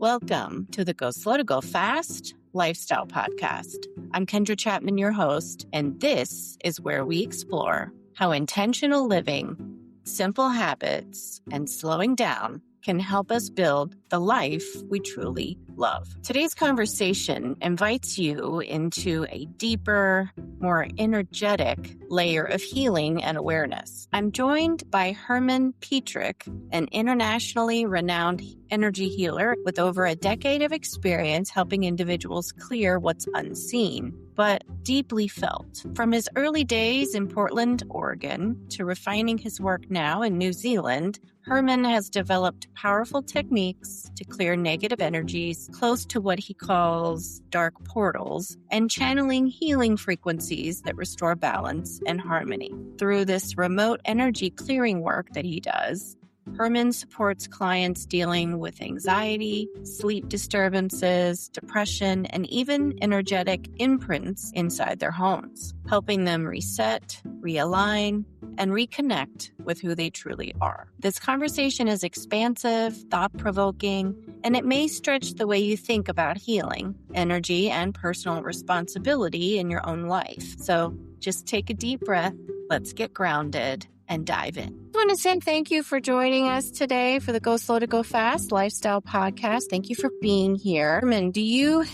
Welcome to the Go Slow to Go Fast Lifestyle Podcast. I'm Kendra Chapman, your host, and this is where we explore how intentional living, simple habits, and slowing down can help us build the life we truly love. Today's conversation invites you into a deeper, more energetic layer of healing and awareness. I'm joined by Herman Petrick, an internationally renowned energy healer with over a decade of experience helping individuals clear what's unseen, but deeply felt. From his early days in Portland, Oregon, to refining his work now in New Zealand, Herman has developed powerful techniques to clear negative energies close to what he calls dark portals and channeling healing frequencies that restore balance and harmony. Through this remote energy clearing work that he does, Herman supports clients dealing with anxiety, sleep disturbances, depression, and even energetic imprints inside their homes, helping them reset, realign, and reconnect with who they truly are. This conversation is expansive, thought-provoking, and it may stretch the way you think about healing, energy, and personal responsibility in your own life. So just take a deep breath, let's get grounded, and dive in. I want to say thank you for joining us today for the Go Slow to Go Fast Lifestyle Podcast. Thank you for being here. And do you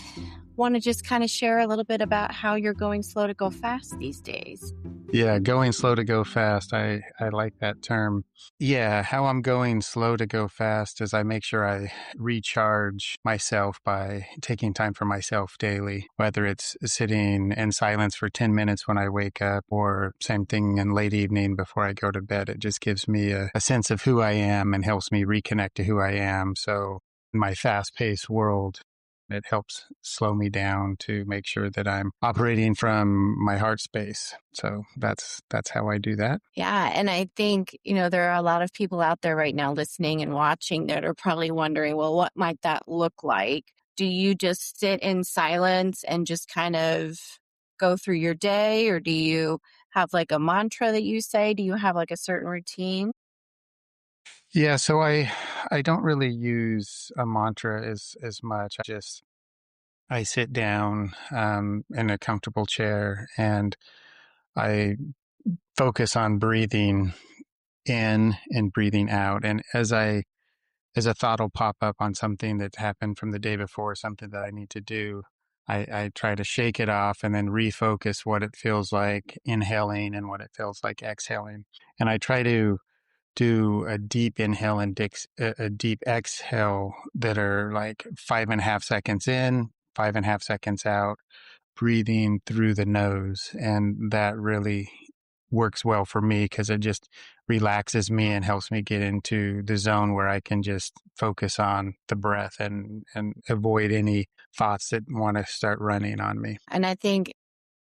want to just kind of share a little bit about how you're going slow to go fast these days? Yeah, going slow to go fast. I like that term. Yeah, how I'm going slow to go fast is I make sure I recharge myself by taking time for myself daily, whether it's sitting in silence for 10 minutes when I wake up or same thing in late evening before I go to bed. It just gives me a sense of who I am and helps me reconnect to who I am. So in my fast-paced world, it helps slow me down to make sure that I'm operating from my heart space. So that's how I do that. Yeah. And I think, there are a lot of people out there right now listening and watching that are probably wondering, well, what might that look like? Do you just sit in silence and just kind of go through your day? Or do you have like a mantra that you say? Do you have like a certain routine? Yeah, so I don't really use a mantra as much. I sit down in a comfortable chair and I focus on breathing in and breathing out. And as a thought will pop up on something that happened from the day before, something that I need to do, I try to shake it off and then refocus what it feels like inhaling and what it feels like exhaling. And I try to do a deep inhale and a deep exhale that are like 5.5 seconds in, 5.5 seconds out, breathing through the nose. And that really works well for me because it just relaxes me and helps me get into the zone where I can just focus on the breath and avoid any thoughts that want to start running on me. And I think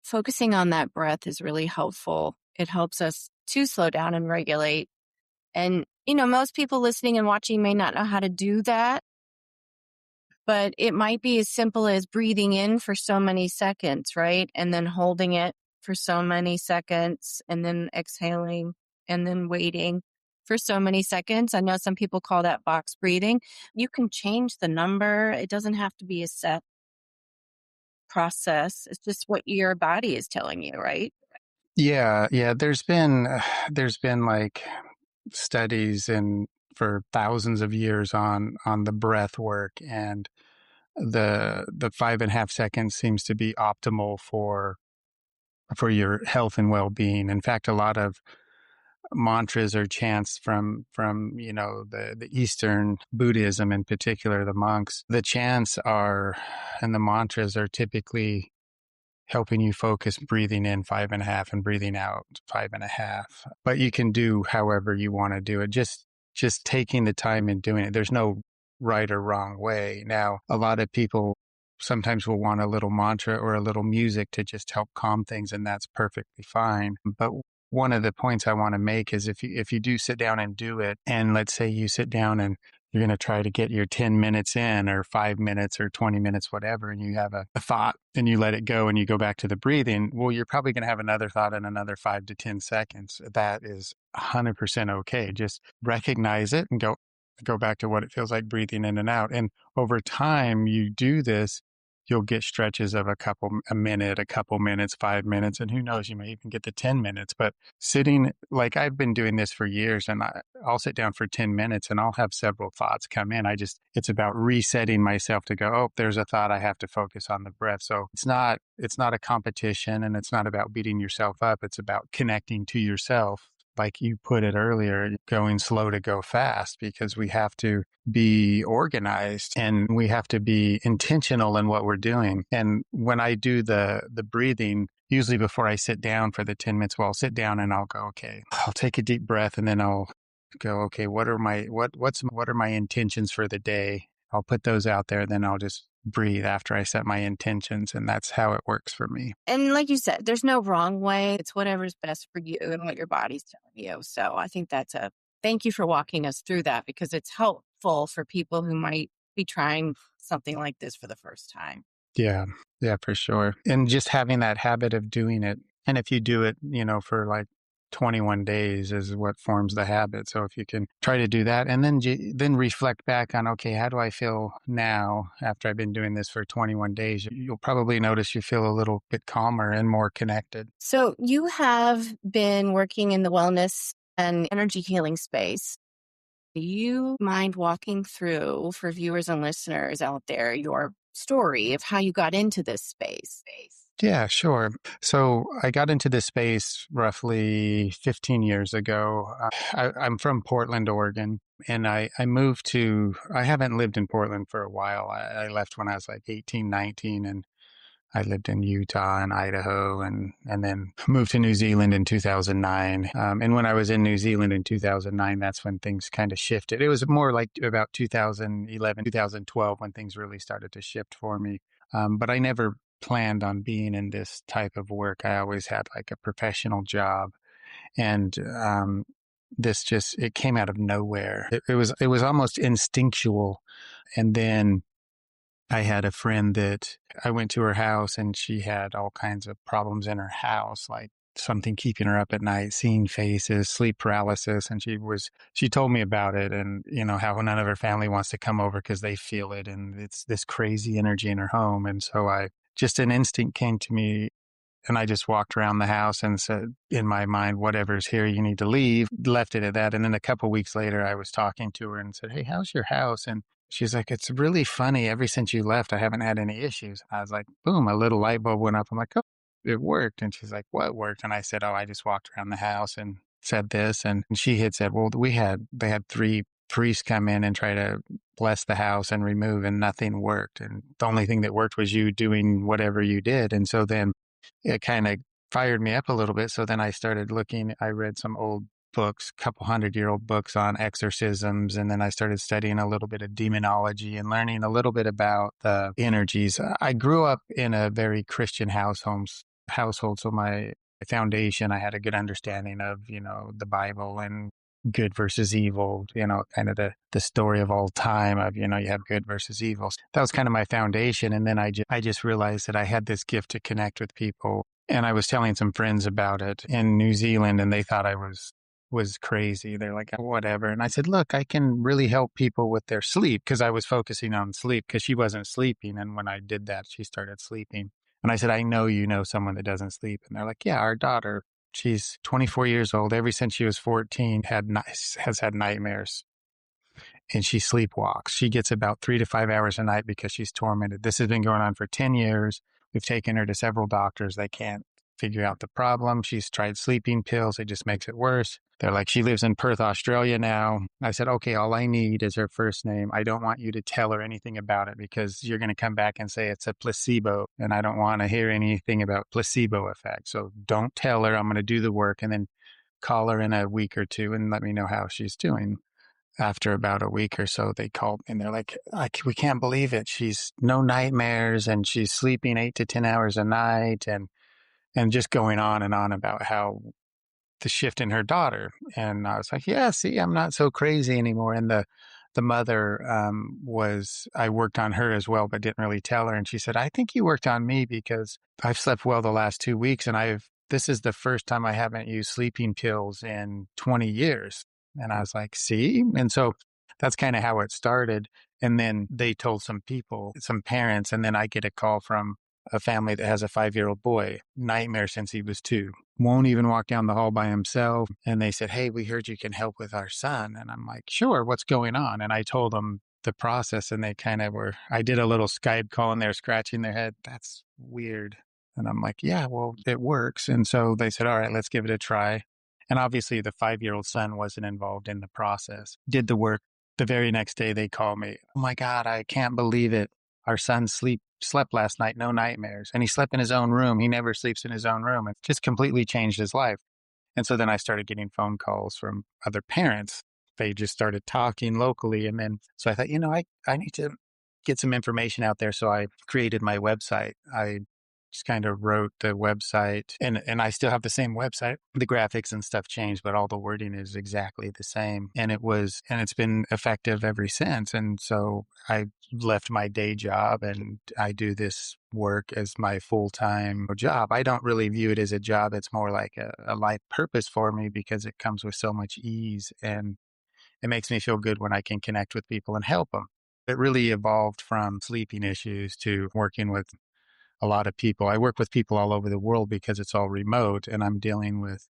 focusing on that breath is really helpful. It helps us to slow down and regulate. And, most people listening and watching may not know how to do that, but it might be as simple as breathing in for so many seconds, right? And then holding it for so many seconds and then exhaling and then waiting for so many seconds. I know some people call that box breathing. You can change the number. It doesn't have to be a set process. It's just what your body is telling you, right? Yeah. There's been like studies for thousands of years on the breath work, and the 5.5 seconds seems to be optimal for your health and well-being. In fact, a lot of mantras or chants from the Eastern Buddhism, in particular, the monks, the chants are and the mantras are typically helping you focus breathing in 5.5 and breathing out 5.5. But you can do however you want to do it. Just taking the time and doing it. There's no right or wrong way. Now, a lot of people sometimes will want a little mantra or a little music to just help calm things, and that's perfectly fine. But one of the points I want to make is if you do sit down and do it, and let's say you sit down and you're going to try to get your 10 minutes in or 5 minutes or 20 minutes, whatever, and you have a thought and you let it go and you go back to the breathing, well, you're probably going to have another thought in another 5 to 10 seconds. That is 100% okay. Just recognize it and go, go back to what it feels like breathing in and out. And over time, you do this, you'll get stretches of a minute, a couple minutes, 5 minutes, and who knows, you may even get to 10 minutes. But sitting, like I've been doing this for years, and I'll sit down for 10 minutes and I'll have several thoughts come in. It's about resetting myself to go, oh, there's a thought, I have to focus on the breath. So it's not a competition, and it's not about beating yourself up. It's about connecting to yourself. Like you put it earlier, going slow to go fast, because we have to be organized and we have to be intentional in what we're doing. And when I do the breathing, usually before I sit down for the 10 minutes, well, I'll sit down and I'll go, okay, I'll take a deep breath, and then I'll go, okay, what are my intentions for the day? I'll put those out there, then I'll just breathe after I set my intentions. And that's how it works for me. And like you said, there's no wrong way. It's whatever's best for you and what your body's telling you. So I think thank you for walking us through that, because it's helpful for people who might be trying something like this for the first time. Yeah. Yeah, for sure. And just having that habit of doing it. And if you do it, for like 21 days is what forms the habit. So if you can try to do that and then reflect back on, okay, how do I feel now after I've been doing this for 21 days? You'll probably notice you feel a little bit calmer and more connected. So you have been working in the wellness and energy healing space. Do you mind walking through, for viewers and listeners out there, your story of how you got into this space? Yeah, sure. So I got into this space roughly 15 years ago. I'm from Portland, Oregon, and I haven't lived in Portland for a while. I left when I was like 18, 19, and I lived in Utah and Idaho, and then moved to New Zealand in 2009. And when I was in New Zealand in 2009, that's when things kind of shifted. It was more like about 2011, 2012 when things really started to shift for me. But I never planned on being in this type of work. I always had like a professional job, and it came out of nowhere. It was almost instinctual. And then I had a friend that I went to her house, and she had all kinds of problems in her house, like something keeping her up at night, seeing faces, sleep paralysis. And she told me about it, and how none of her family wants to come over because they feel it. And it's this crazy energy in her home. And so just an instinct came to me, and I just walked around the house and said in my mind, whatever's here, you need to leave, left it at that. And then a couple of weeks later, I was talking to her and said, hey, how's your house? And she's like, it's really funny. Ever since you left, I haven't had any issues. I was like, boom, a little light bulb went up. I'm like, oh, it worked. And she's like, what worked? And I said, oh, I just walked around the house and said this. And she had said, well, they had 3 priests come in and try to bless the house and remove, and nothing worked. And the only thing that worked was you doing whatever you did. And so then it kind of fired me up a little bit. So then I started looking. I read some old books, couple 100-year-old books on exorcisms. And then I started studying a little bit of demonology and learning a little bit about the energies. I grew up in a very Christian household. So my foundation, I had a good understanding of, the Bible and good versus evil, kind of the story of all time of, you have good versus evil. That was kind of my foundation. And then I just realized that I had this gift to connect with people. And I was telling some friends about it in New Zealand, and they thought I was crazy. They're like, whatever. And I said, look, I can really help people with their sleep, because I was focusing on sleep because she wasn't sleeping. And when I did that, she started sleeping. And I said, I know you know someone that doesn't sleep. And they're like, yeah, our daughter. She's 24 years old. Ever since she was 14, has had nightmares, and she sleepwalks. She gets about 3 to 5 hours a night because she's tormented. This has been going on for 10 years. We've taken her to several doctors. They can't figure out the problem. She's tried sleeping pills. It just makes it worse. They're like, she lives in Perth, Australia now. I said, okay, all I need is her first name. I don't want you to tell her anything about it, because you're going to come back and say it's a placebo, and I don't want to hear anything about placebo effect. So don't tell her. I'm going to do the work, and then call her in a week or two and let me know how she's doing. After about a week or so, they called and they're like, we can't believe it. She's no nightmares, and she's sleeping 8 to 10 hours a night, and just going on and on about how the shift in her daughter. And I was like, yeah, see, I'm not so crazy anymore. And the mother I worked on her as well, but didn't really tell her. And she said, I think you worked on me, because I've slept well the last 2 weeks, and this is the first time I haven't used sleeping pills in 20 years. And I was like, see? And so that's kind of how it started. And then they told some people, some parents, and then I get a call from a family that has a 5-year-old boy, nightmare since he was 2, won't even walk down the hall by himself. And they said, "Hey, we heard you can help with our son." And I'm like, "Sure, what's going on?" And I told them the process, and they kind of were, I did a little Skype call and they're scratching their head. That's weird. And I'm like, "Yeah, well, it works." And so they said, "All right, let's give it a try." And obviously the 5-year-old son wasn't involved in the process, did the work. The very next day they call me, "Oh my God, I can't believe it. Our son slept last night, no nightmares. And he slept in his own room. He never sleeps in his own room." It just completely changed his life. And so then I started getting phone calls from other parents. They just started talking locally. And then, so I thought, I need to get some information out there. So I created my website. I just kind of wrote the website, and I still have the same website. The graphics and stuff changed, but all the wording is exactly the same. And it's been effective ever since. And so I left my day job and I do this work as my full-time job. I don't really view it as a job. It's more like a life purpose for me because it comes with so much ease, and it makes me feel good when I can connect with people and help them. It really evolved from sleeping issues to working with a lot of people. I work with people all over the world because it's all remote, and I'm dealing with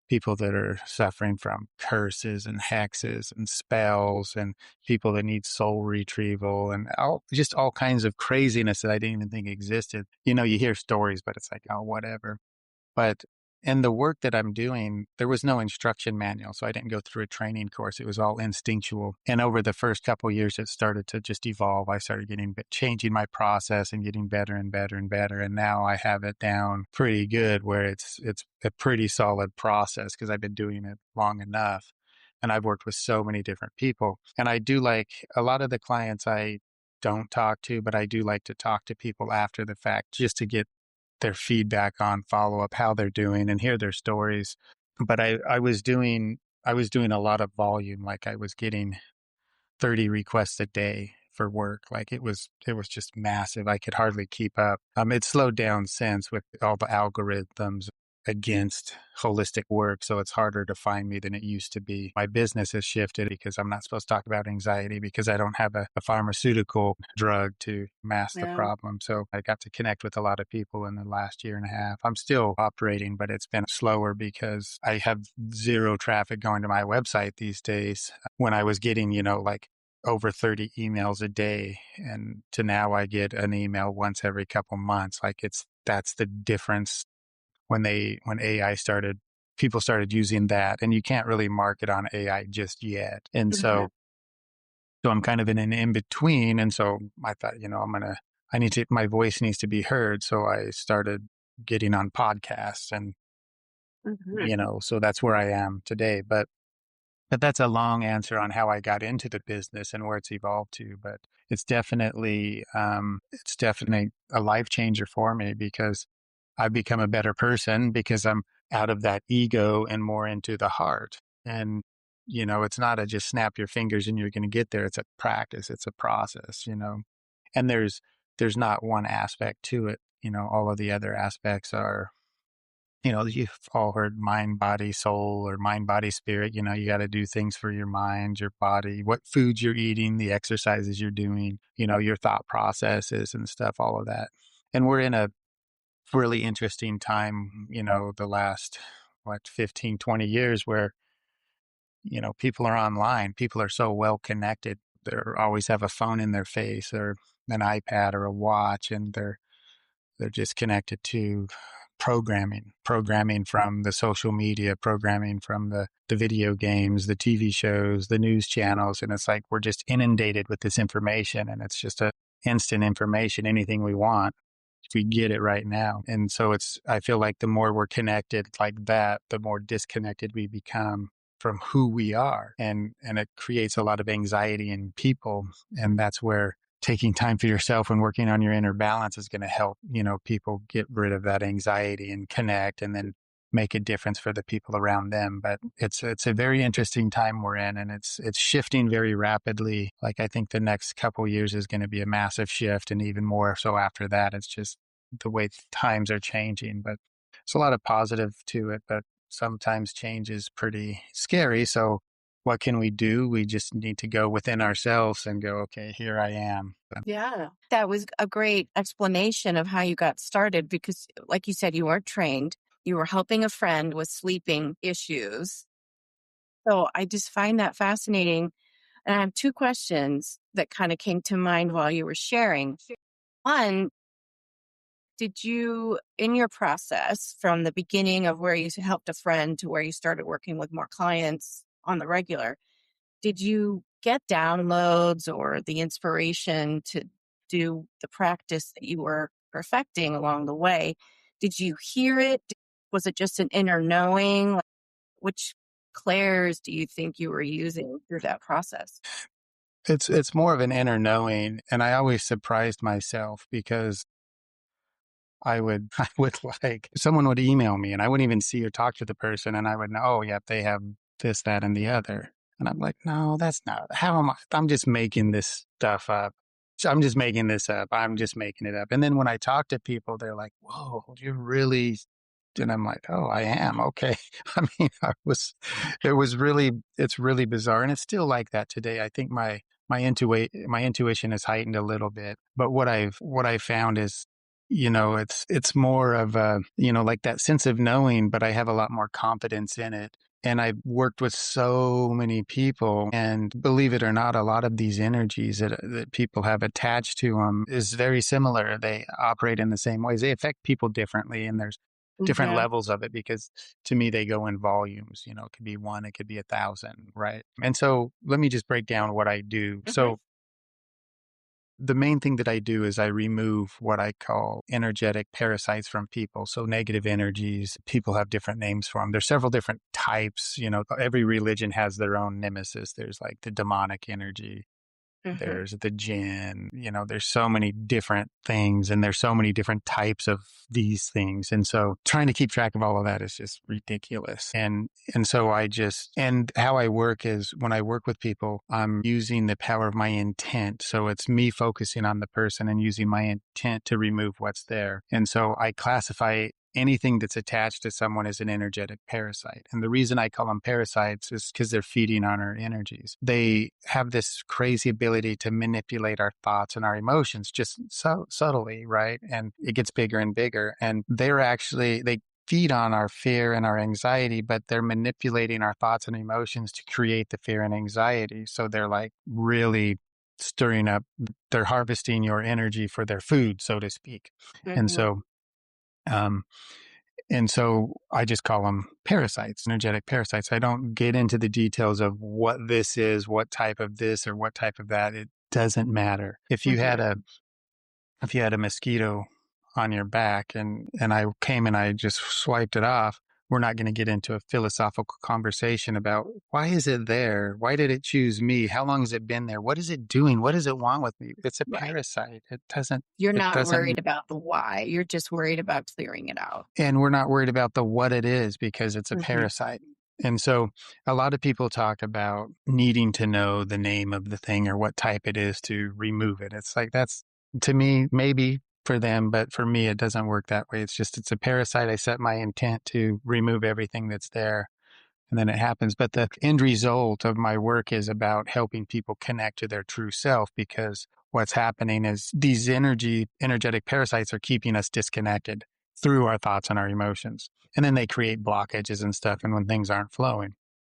people that are suffering from curses and hexes and spells, and people that need soul retrieval, and just all kinds of craziness that I didn't even think existed. You hear stories, but it's like, oh, whatever. But in the work that I'm doing, there was no instruction manual. So I didn't go through a training course. It was all instinctual. And over the first couple of years, it started to just evolve. I started changing my process and getting better and better and better. And now I have it down pretty good where it's a pretty solid process because I've been doing it long enough. And I've worked with so many different people. And I do like a lot of the clients I don't talk to, but I do like to talk to people after the fact just to get their feedback on follow up, how they're doing, and hear their stories. But I was doing a lot of volume. Like I was getting 30 requests a day for work. Like it was just massive. I could hardly keep up. It slowed down since with all the algorithms against holistic work. So it's harder to find me than it used to be. My business has shifted because I'm not supposed to talk about anxiety because I don't have a pharmaceutical drug to mask the Yeah. problem. So I got to connect with a lot of people in the last year and a half. I'm still operating, but it's been slower because I have zero traffic going to my website these days. When I was getting, like over 30 emails a day, and to now I get an email once every couple months. Like that's the difference. When AI started, people started using that, and you can't really market on AI just yet. And Mhm. so I'm kind of in an in between. And so I thought, my voice needs to be heard. So I started getting on podcasts, and Mhm. so that's where I am today. But that's a long answer on how I got into the business and where it's evolved to. But it's definitely a life changer for me because I've become a better person because I'm out of that ego and more into the heart. And it's not a just snap your fingers and you're going to get there. It's a practice. It's a process. And there's not one aspect to it. All of the other aspects are, you've all heard mind, body, soul, or mind, body, spirit. You got to do things for your mind, your body, what foods you're eating, the exercises you're doing, your thought processes and stuff, all of that. And we're in a really interesting time, the last, 15, 20 years where, people are online. People are so well connected. They always have a phone in their face or an iPad or a watch, and they're just connected to programming from the social media, programming from the video games, the TV shows, the news channels. And it's like we're just inundated with this information, and it's just a instant information, anything we want. We get it right now. And so I feel like the more we're connected like that, the more disconnected we become from who we are. And it creates a lot of anxiety in people. And that's where taking time for yourself and working on your inner balance is going to help, people get rid of that anxiety and connect and then make a difference for the people around them. But it's a very interesting time we're in, and it's shifting very rapidly. Like I think the next couple of years is going to be a massive shift, and even more so after that. It's just the way times are changing, but there's a lot of positive to it, but sometimes change is pretty scary. So what can we do? We just need to go within ourselves and go, okay, here I am. Yeah. That was a great explanation of how you got started because, like you said, you weren't trained. You were helping a friend with sleeping issues. So I just find that fascinating. And I have two questions that kind of came to mind while you were sharing. One, did you, in your process from the beginning of where you helped a friend to where you started working with more clients on the regular, did you get downloads or the inspiration to do the practice that you were perfecting along the way? Did you hear it? Was it just an inner knowing? Like, which clairs do you think you were using through that process? It's more of an inner knowing, and I always surprised myself because I would like someone would email me and I wouldn't even see or talk to the person and I would know, oh, yep, they have this, that, and the other. And I'm like, no, that's not, how am I? I'm just making this stuff up. So I'm just making this up. I'm just making it up. And then when I talk to people, they're like, whoa, you really, and I'm like, oh, I am. Okay. I mean, it's really bizarre. And it's still like that today. I think my intuition is heightened a little bit. But what I've found is, it's more of a, like that sense of knowing, but I have a lot more confidence in it. And I've worked with so many people, and believe it or not, a lot of these energies that people have attached to them is very similar. They operate in the same ways. They affect people differently, and there's different Yeah. levels of it because to me, they go in volumes. It could be one, it could be 1,000, right? And so let me just break down what I do. Hmm. So the main thing that I do is I remove what I call energetic parasites from people. So negative energies, people have different names for them. There's several different types. Every religion has their own nemesis. There's like the demonic energy. Hmm. There's the gin, there's so many different things and there's so many different types of these things. And so trying to keep track of all of that is just ridiculous. And so and how I work is when I work with people, I'm using the power of my intent. So it's me focusing on the person and using my intent to remove what's there. And so I classify anything that's attached to someone is an energetic parasite. And the reason I call them parasites is because they're feeding on our energies. They have this crazy ability to manipulate our thoughts and our emotions just so subtly, right? And it gets bigger and bigger. And they feed on our fear and our anxiety, but they're manipulating our thoughts and emotions to create the fear and anxiety. So they're like really stirring up, they're harvesting your energy for their food, so to speak. And Hmm. so, um, and so I just call them parasites, energetic parasites. I don't get into the details of what this is, what type of this or what type of that. It doesn't matter. If you had a mosquito on your back and I came and I just swiped it off, we're not going to get into a philosophical conversation about why is it there? Why did it choose me? How long has it been there? What is it doing? What does it want with me? It's a Right. parasite. You're It not doesn't worried about the why. You're just worried about clearing it out. And we're not worried about the what it is because it's a Hmm. parasite. And so a lot of people talk about needing to know the name of the thing or what type it is to remove it. It's like that's to me, maybe for them, but for me, it doesn't work that way. It's a parasite. I set my intent to remove everything that's there and then it happens. But the end result of my work is about helping people connect to their true self because what's happening is these energetic parasites are keeping us disconnected through our thoughts and our emotions. And then they create blockages and stuff. And when things aren't flowing.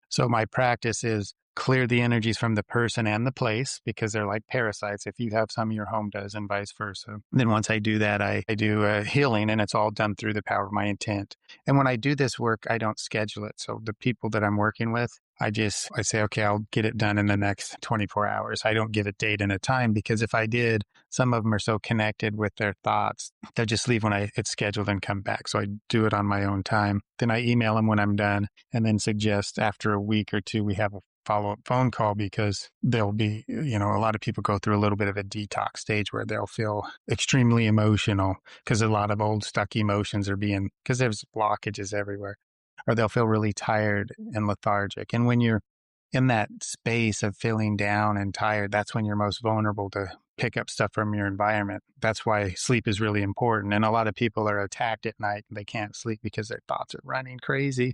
So my practice is clear the energies from the person and the place because they're like parasites. If you have some, your home does and vice versa. Then once I do that, I do a healing and it's all done through the power of my intent. And when I do this work, I don't schedule it. So the people that I'm working with, I say, okay, I'll get it done in the next 24 hours. I don't give a date and a time because if I did, some of them are so connected with their thoughts. They'll just leave when it's scheduled and come back. So I do it on my own time. Then I email them when I'm done and then suggest after a week or two, we have a follow-up phone call because there'll be, a lot of people go through a little bit of a detox stage where they'll feel extremely emotional because a lot of old stuck emotions because there's blockages everywhere, or they'll feel really tired and lethargic. And when you're in that space of feeling down and tired, that's when you're most vulnerable to pick up stuff from your environment. That's why sleep is really important. And a lot of people are attacked at night and they can't sleep because their thoughts are running crazy.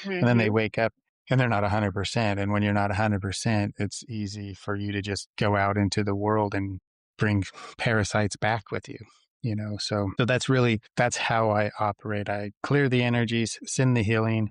And then they Hmm. wake up and they're not 100%. And when you're not 100%, it's easy for you to just go out into the world and bring parasites back with you, so that's how I operate. I clear the energies, send the healing,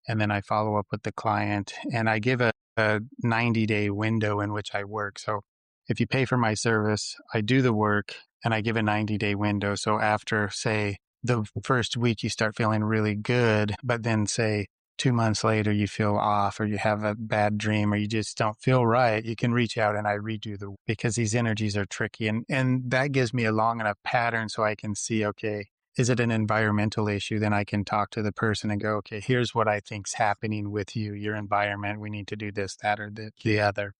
and then I follow up with the client, and I give a 90-day window in which I work. So if you pay for my service, I do the work and I give a 90-day window. So after, say, the first week, you start feeling really good, but then say 2 months later, you feel off or you have a bad dream or you just don't feel right, you can reach out and I redo because these energies are tricky. And that gives me a long enough pattern so I can see, okay, is it an environmental issue? Then I can talk to the person and go, okay, here's what I think's happening with you, your environment. We need to do this, that, or the other.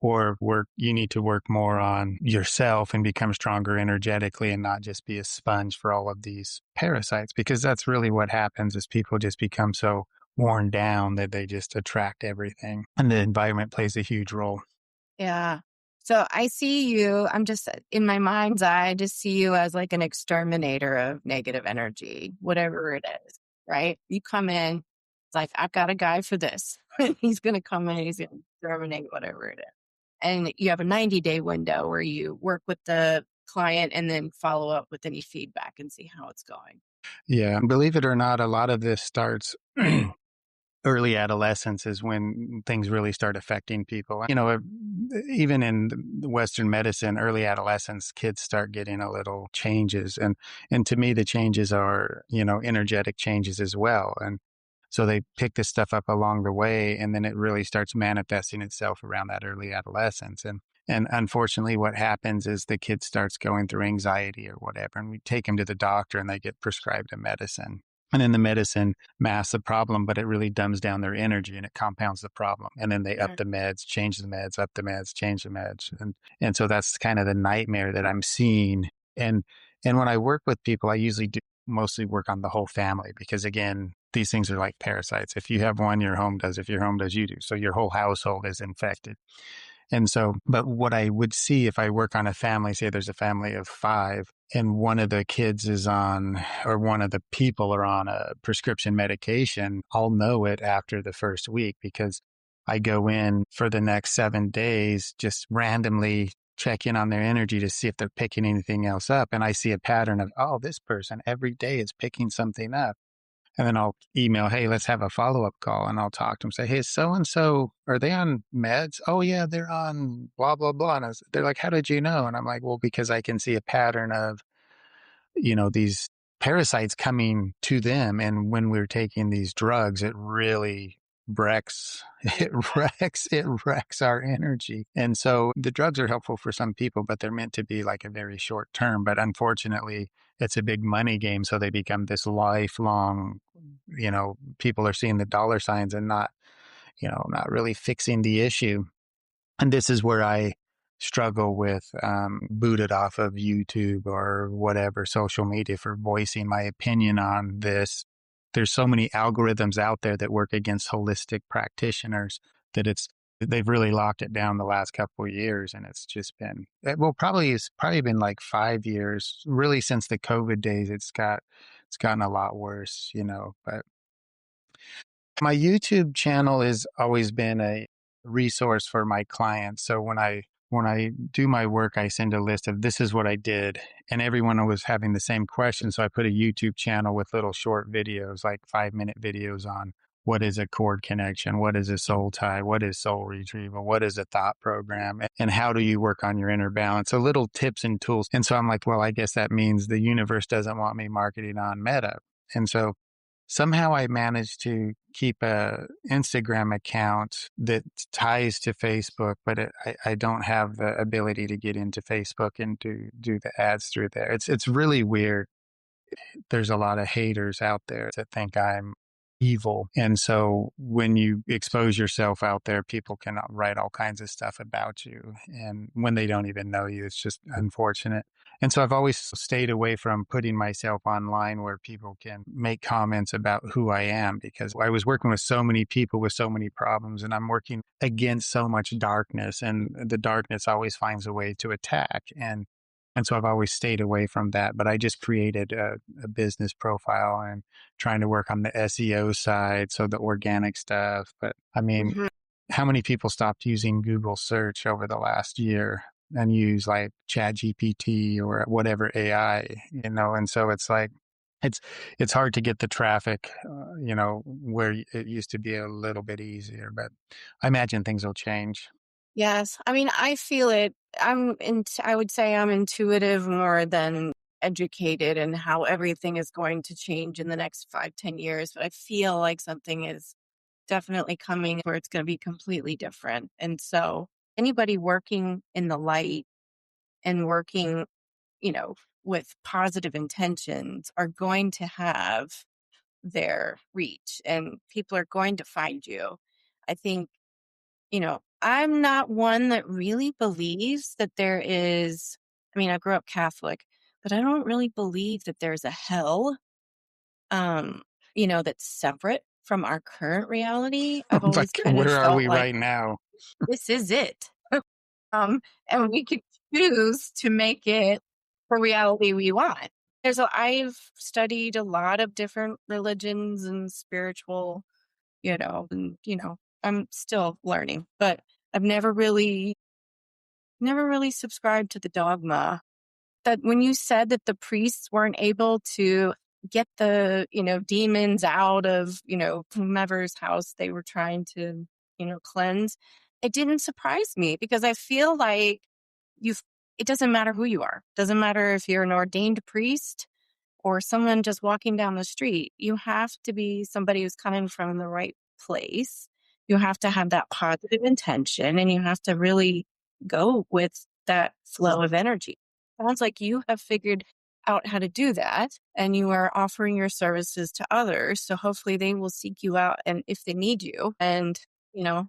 Or you need to work more on yourself and become stronger energetically and not just be a sponge for all of these parasites, because that's really what happens is people just become so worn down that they just attract everything. And the environment plays a huge role. Yeah. So I see you, I'm just in my mind's eye, I just see you as like an exterminator of negative energy, whatever it is, right? You come in, it's like, I've got a guy for this. He's going to come in, he's going to exterminate whatever it is. And you have a 90-day window where you work with the client and then follow up with any feedback and see how it's going. Yeah. Believe it or not, a lot of this starts early adolescence is when things really start affecting people. Even in Western medicine, early adolescence, kids start getting a little changes. And to me, the changes are, energetic changes as well. And so they pick this stuff up along the way, and then it really starts manifesting itself around that early adolescence. And unfortunately, what happens is the kid starts going through anxiety or whatever, and we take them to the doctor and they get prescribed a medicine. And then the medicine masks the problem, but it really dumbs down their energy and it compounds the problem. And then they up the meds, change the meds, up the meds, change the meds. And so that's kind of the nightmare that I'm seeing. And when I work with people, I usually do mostly work on the whole family because, again, these things are like parasites. If you have one, your home does. If your home does, you do. So your whole household is infected. And so, but what I would see if I work on a family, say there's a family of 5 and one of the kids is on, or one of the people are on a prescription medication, I'll know it after the first week because I go in for the next 7 days, just randomly check in on their energy to see if they're picking anything else up. And I see a pattern of, oh, this person every day is picking something up. And then I'll email, hey, let's have a follow-up call. And I'll talk to them, say, hey, so-and-so, are they on meds? Oh, yeah, they're on blah, blah, blah. And they're like, how did you know? And I'm like, well, because I can see a pattern of, these parasites coming to them. And when we're taking these drugs, it really it wrecks our energy. And so the drugs are helpful for some people, but they're meant to be like a very short term. But unfortunately, it's a big money game. So they become this lifelong, people are seeing the dollar signs and not really fixing the issue. And this is where I struggle with booted off of YouTube or whatever social media for voicing my opinion on this. There's so many algorithms out there that work against holistic practitioners that they've really locked it down the last couple of years. And it's just been, it's probably been like 5 years, really since the COVID days. It's gotten a lot worse, but my YouTube channel has always been a resource for my clients. So when I do my work, I send a list of this is what I did, and everyone was having the same question. So I put a YouTube channel with little short videos, like 5-minute videos on what is a cord connection, what is a soul tie, what is soul retrieval, what is a thought program, and how do you work on your inner balance. So little tips and tools. And so I'm like, well, I guess that means the universe doesn't want me marketing on Meta. And so somehow I managed to keep a Instagram account that ties to Facebook, but I don't have the ability to get into Facebook and do the ads through there. It's really weird. There's a lot of haters out there that think I'm evil. And so when you expose yourself out there, people can write all kinds of stuff about you. And when they don't even know you, it's just unfortunate. And so I've always stayed away from putting myself online where people can make comments about who I am, because I was working with so many people with so many problems, and I'm working against so much darkness, and the darkness always finds a way to attack. And And so I've always stayed away from that, but I just created a business profile and trying to work on the SEO side. So the organic stuff. But I mean, how many people stopped using Google search over the last year and use like Chat GPT or whatever AI, and so it's like, it's, it's hard to get the traffic, where it used to be a little bit easier, but I imagine things will change. Yes. I mean, I feel it. I would say I'm intuitive more than educated in how everything is going to change in the next 5, 10 years. But I feel like something is definitely coming where it's going to be completely different. And so anybody working in the light and working, you know, with positive intentions are going to have their reach and people are going to find you. I think, I'm not one that really believes that there is, I mean, I grew up Catholic, but I don't really believe that there's a hell, um, that's separate from our current reality. I've always Like, kind of where are felt we like right now? this is it. And we could choose to make it the reality we want. I've studied a lot of different religions and spiritual, I'm still learning, but I've never really subscribed to the dogma that when you said that the priests weren't able to get the, demons out of, whomever's house they were trying to, cleanse, it didn't surprise me because I feel like you it doesn't matter who you are. Doesn't matter if you're an ordained priest or someone just walking down the street. You have to be somebody who's coming from the right place. You have to have that positive intention and you have to really go with that flow of energy. Sounds like you have figured out how to do that and you are offering your services to others. So hopefully they will seek you out and if they need you and, the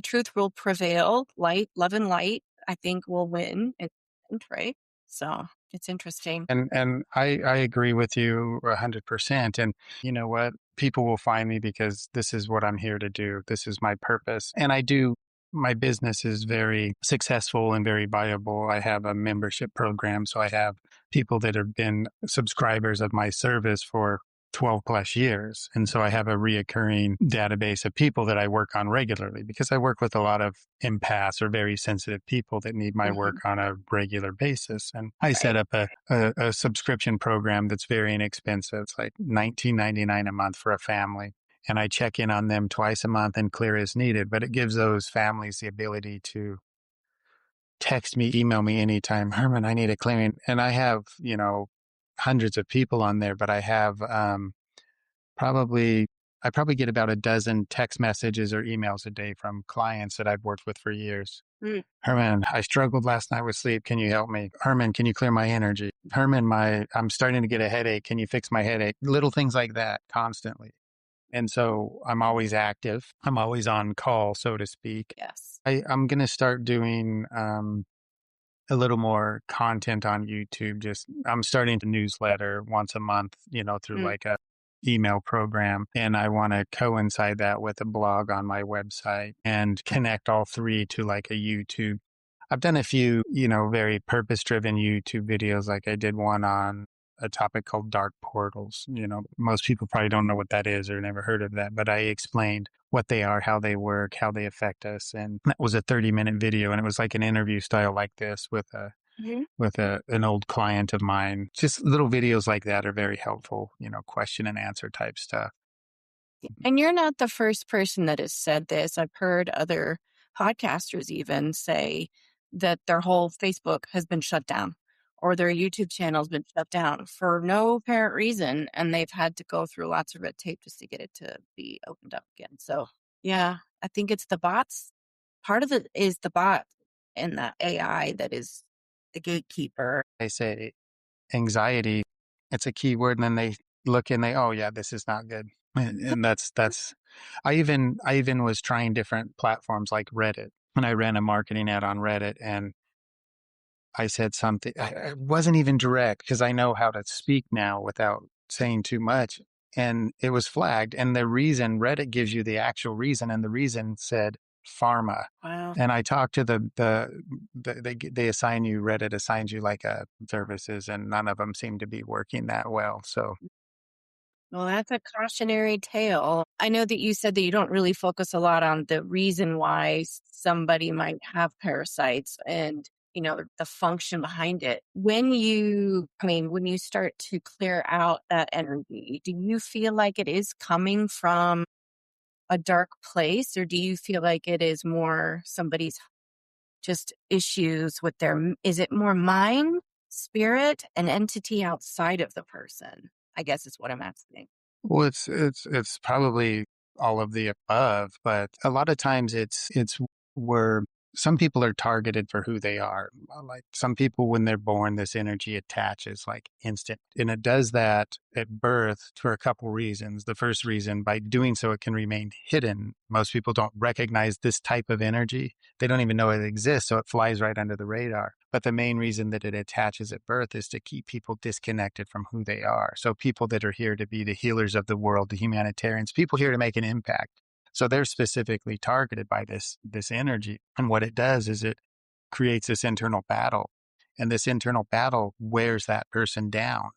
truth will prevail. Light, love and light, I think will win. Right. So it's interesting. And I agree with you 100%. And you know what? People will find me because this is what I'm here to do. This is my purpose. And my business is very successful and very viable. I have a membership program. So I have people that have been subscribers of my service for 12 plus years. And so I have a reoccurring database of people that I work on regularly because I work with a lot of empaths or very sensitive people that need my work on a regular basis. And I set up a subscription program that's very inexpensive. It's like $19.99 a month for a family. And I check in on them twice a month and clear as needed. But it gives those families the ability to text me, email me anytime. Herman, I need a clearing. And I have, hundreds of people on there, but I have probably, I probably get about a dozen text messages or emails a day from clients that I've worked with for years. Herman, I struggled last night with sleep. Can you help me? Herman, can you clear my energy? Herman, I'm starting to get a headache. Can you fix my headache? Little things like that constantly. And so I'm always active. I'm always on call, so to speak. Yes. I'm going to start doing a little more content on YouTube. I'm starting a newsletter once a month, through like a email program. And I want to coincide that with a blog on my website and connect all three to like a YouTube. I've done a few, very purpose driven YouTube videos. Like I did one on a topic called dark portals. Most people probably don't know what that is or never heard of that, but I explained what they are, how they work, how they affect us. And that was a 30-minute video. And it was like an interview style like this with an old client of mine. Just little videos like that are very helpful, question and answer type stuff. And you're not the first person that has said this. I've heard other podcasters even say that their whole Facebook has been shut down or their YouTube channel has been shut down for no apparent reason. And they've had to go through lots of red tape just to get it to be opened up again. So, yeah, I think it's the bots. Part of it is the bot and the AI that is the gatekeeper. They say anxiety, it's a key word. And then they look and oh yeah, this is not good. And that's, I even was trying different platforms like Reddit, and I ran a marketing ad on Reddit, and I said something, I wasn't even direct because I know how to speak now without saying too much. And it was flagged. And the reason, Reddit gives you the actual reason. And the reason said, pharma. Wow. And I talked to they assign you, Reddit assigns you like services, and none of them seem to be working that well. So Well, that's a cautionary tale. I know that you said that you don't really focus a lot on the reason why somebody might have parasites and, the function behind it. When you start to clear out that energy, do you feel like it is coming from a dark place, or do you feel like it is more somebody's just issues with is it more mind, spirit, an entity outside of the person? I guess is what I'm asking. well, it's probably all of the above, but a lot of times it's where some people are targeted for who they are. Like some people, when they're born, this energy attaches like instant, and it does that at birth for a couple reasons. The first reason, by doing so, it can remain hidden. Most people don't recognize this type of energy. They don't even know it exists, so it flies right under the radar. But the main reason that it attaches at birth is to keep people disconnected from who they are. So people that are here to be the healers of the world, the humanitarians, people here to make an impact. So they're specifically targeted by this energy. And what it does is it creates this internal battle. And this internal battle wears that person down.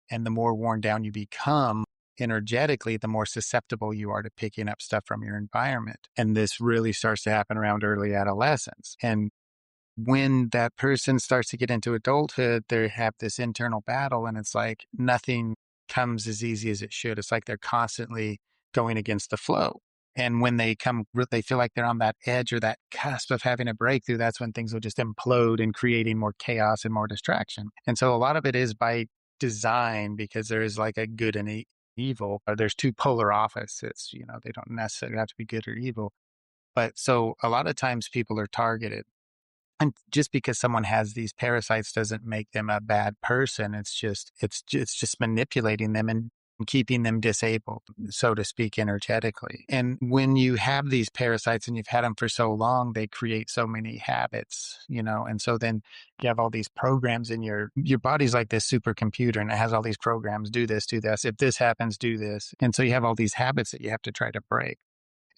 And the more worn down you become energetically, the more susceptible you are to picking up stuff from your environment. And this really starts to happen around early adolescence. And when that person starts to get into adulthood, they have this internal battle, and it's like nothing comes as easy as it should. It's like they're constantly going against the flow. And when they feel like they're on that edge or that cusp of having a breakthrough, that's when things will just implode and creating more chaos and more distraction. And so a lot of it is by design, because there is like a good and evil. Or there's two polar opposites. They don't necessarily have to be good or evil. But so a lot of times people are targeted, and just because someone has these parasites doesn't make them a bad person. It's just manipulating them and keeping them disabled, so to speak, energetically. And when you have these parasites and you've had them for so long, they create so many habits, and so then you have all these programs in your body's like this supercomputer, and it has all these programs, do this, do this. If this happens, do this. And so you have all these habits that you have to try to break.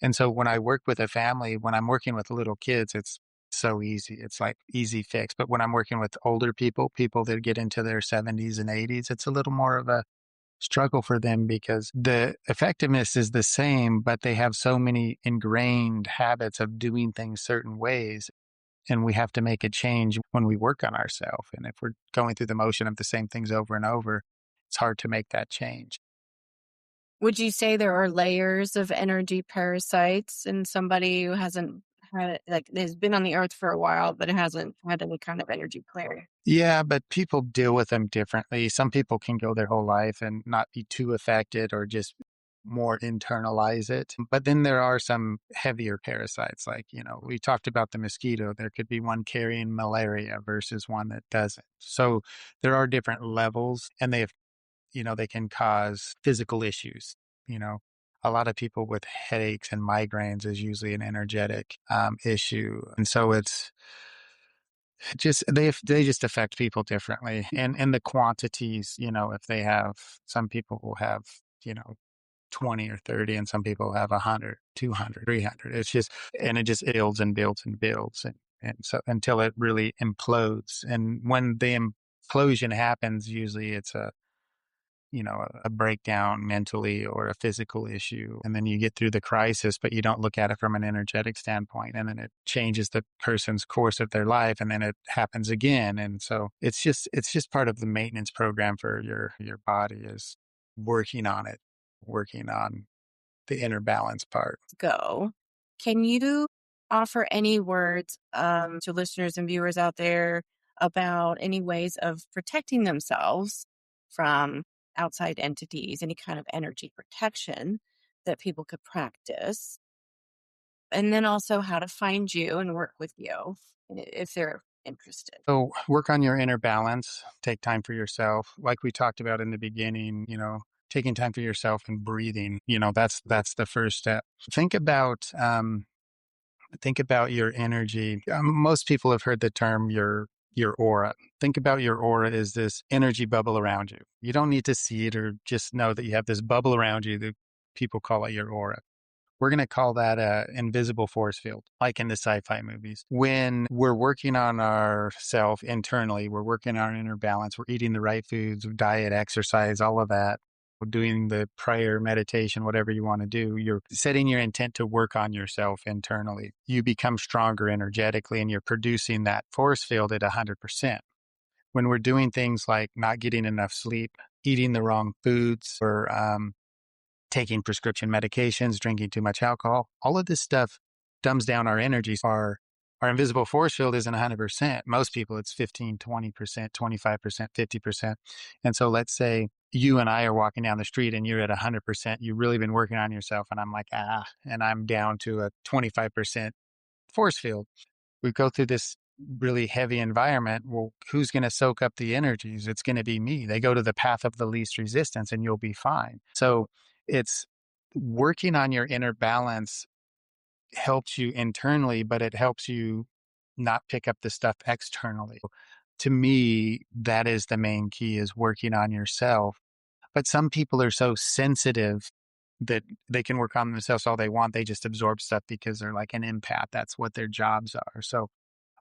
And so when I work with a family, when I'm working with little kids, it's so easy. It's like easy fix. But when I'm working with older people that get into their 70s and 80s, it's a little more of a struggle for them, because the effectiveness is the same, but they have so many ingrained habits of doing things certain ways. And we have to make a change when we work on ourselves. And if we're going through the motion of the same things over and over, it's hard to make that change. Would you say there are layers of energy parasites in somebody who hasn't has been on the earth for a while, but hasn't had any kind of energy clearing? Yeah, but people deal with them differently. Some people can go their whole life and not be too affected, or just more internalize it. But then there are some heavier parasites, like, we talked about the mosquito. There could be one carrying malaria versus one that doesn't. So there are different levels, and they can cause physical issues. You know, a lot of people with headaches and migraines is usually an energetic issue. And so it's just they just affect people differently, and the quantities, if they have, some people will have, you know 20 or 30, and some people have 100, 200, 300. It's just, and it just builds and builds and builds, and so until it really implodes. And when the implosion happens, usually it's a breakdown mentally or a physical issue. And then you get through the crisis, but you don't look at it from an energetic standpoint. And then it changes the person's course of their life, and then it happens again. And so it's just part of the maintenance program for your body, is working on it, working on the inner balance part. Go. Can you offer any words to listeners and viewers out there about any ways of protecting themselves from outside entities, any kind of energy protection that people could practice? And then also how to find you and work with you if they're interested. So work on your inner balance, take time for yourself. Like we talked about in the beginning, taking time for yourself and breathing, that's the first step. Think about your energy. Most people have heard the term your aura. Think about your aura as this energy bubble around you. You don't need to see it, or just know that you have this bubble around you that people call it your aura. We're going to call that a invisible force field, like in the sci-fi movies. When we're working on ourself internally, we're working on our inner balance, we're eating the right foods, diet, exercise, all of that. We're doing the prayer, meditation, whatever you want to do. You're setting your intent to work on yourself internally. You become stronger energetically and you're producing that force field at 100%. When we're doing things like not getting enough sleep, eating the wrong foods, or taking prescription medications, drinking too much alcohol, all of this stuff dumbs down our energies. Our invisible force field isn't 100%. Most people, it's 15, 20%, 25%, 50%. And so let's say you and I are walking down the street and you're at 100%. You've really been working on yourself. And I'm like, and I'm down to a 25% force field. We go through this really heavy environment. Well, who's going to soak up the energies? It's going to be me. They go to the path of the least resistance and you'll be fine. So it's working on your inner balance helps you internally, but it helps you not pick up the stuff externally. To me, that is the main key, is working on yourself. But some people are so sensitive that they can work on themselves all they want. They just absorb stuff because they're like an empath. That's what their jobs are. So,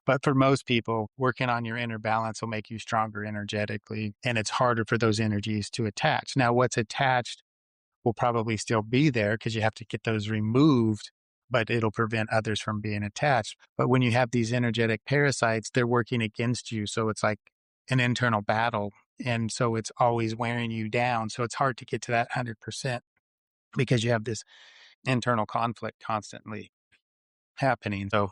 but for most people, working on your inner balance will make you stronger energetically, and it's harder for those energies to attach. Now, what's attached will probably still be there because you have to get those removed, but it'll prevent others from being attached. But when you have these energetic parasites, they're working against you. So it's like an internal battle. And so it's always wearing you down. So it's hard to get to that 100% because you have this internal conflict constantly happening. So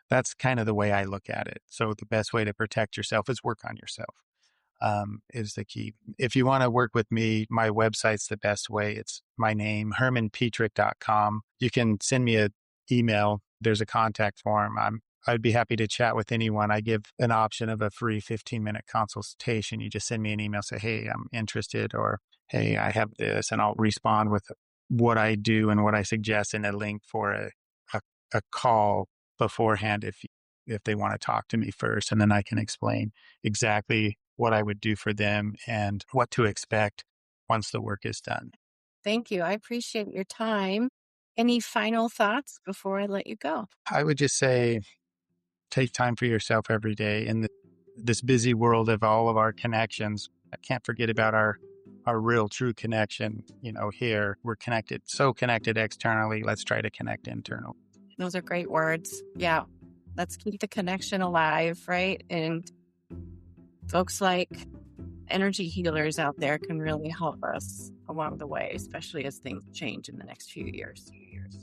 that's kind of the way I look at it. So the best way to protect yourself is work on yourself. Is the key. If you want to work with me, my website's the best way. It's my name, hermanpetrick.com. You can send me an email. There's a contact form. I'd be happy to chat with anyone. I give an option of a free 15-minute consultation. You just send me an email, say, hey, I'm interested, or hey, I have this, and I'll respond with what I do and what I suggest and a link for a call beforehand if they want to talk to me first. And then I can explain exactly what I would do for them and what to expect once the work is done. Thank you. I appreciate your time. Any final thoughts before I let you go? I would just say, take time for yourself every day in this busy world of all of our connections. I can't forget about our real true connection. Here we're connected, so connected externally. Let's try to connect internally. Those are great words. Yeah. Let's keep the connection alive, right? And folks like energy healers out there can really help us along the way, especially as things change in the next few years.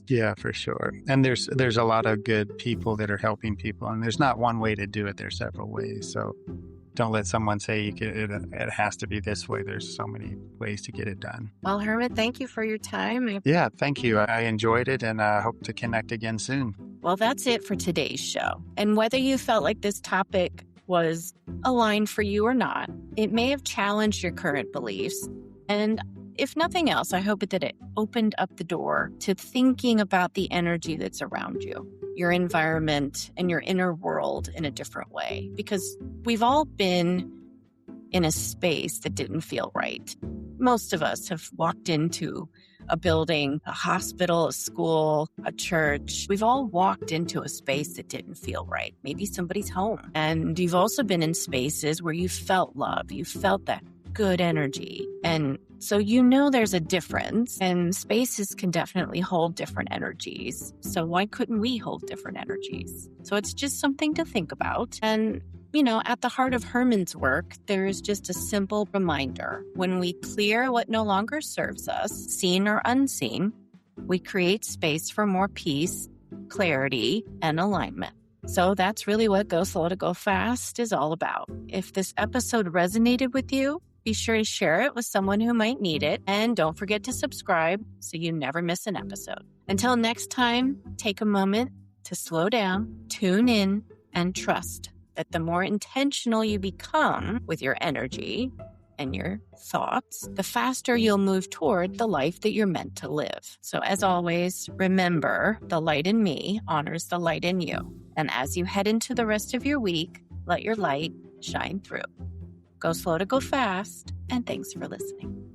Yeah, for sure. And there's a lot of good people that are helping people, and there's not one way to do it. There's several ways. So don't let someone say it has to be this way. There's so many ways to get it done. Well, Herman, thank you for your time. Yeah, thank you. I enjoyed it, and I hope to connect again soon. Well, that's it for today's show. And whether you felt like this topic was aligned for you or not, it may have challenged your current beliefs. And if nothing else, I hope that it opened up the door to thinking about the energy that's around you, your environment, and your inner world in a different way. Because we've all been in a space that didn't feel right. Most of us have walked into a building, a hospital, a school, a church. We've all walked into a space that didn't feel right. Maybe somebody's home. And you've also been in spaces where you felt love. You felt that good energy. And so there's a difference, and spaces can definitely hold different energies. So why couldn't we hold different energies? So it's just something to think about. And at the heart of Herman's work, there is just a simple reminder. When we clear what no longer serves us, seen or unseen, we create space for more peace, clarity, and alignment. So that's really what Go Slow to Go Fast is all about. If this episode resonated with you, be sure to share it with someone who might need it. And don't forget to subscribe so you never miss an episode. Until next time, take a moment to slow down, tune in, and trust that the more intentional you become with your energy and your thoughts, the faster you'll move toward the life that you're meant to live. So as always, remember, the light in me honors the light in you. And as you head into the rest of your week, let your light shine through. Go slow to go fast, and thanks for listening.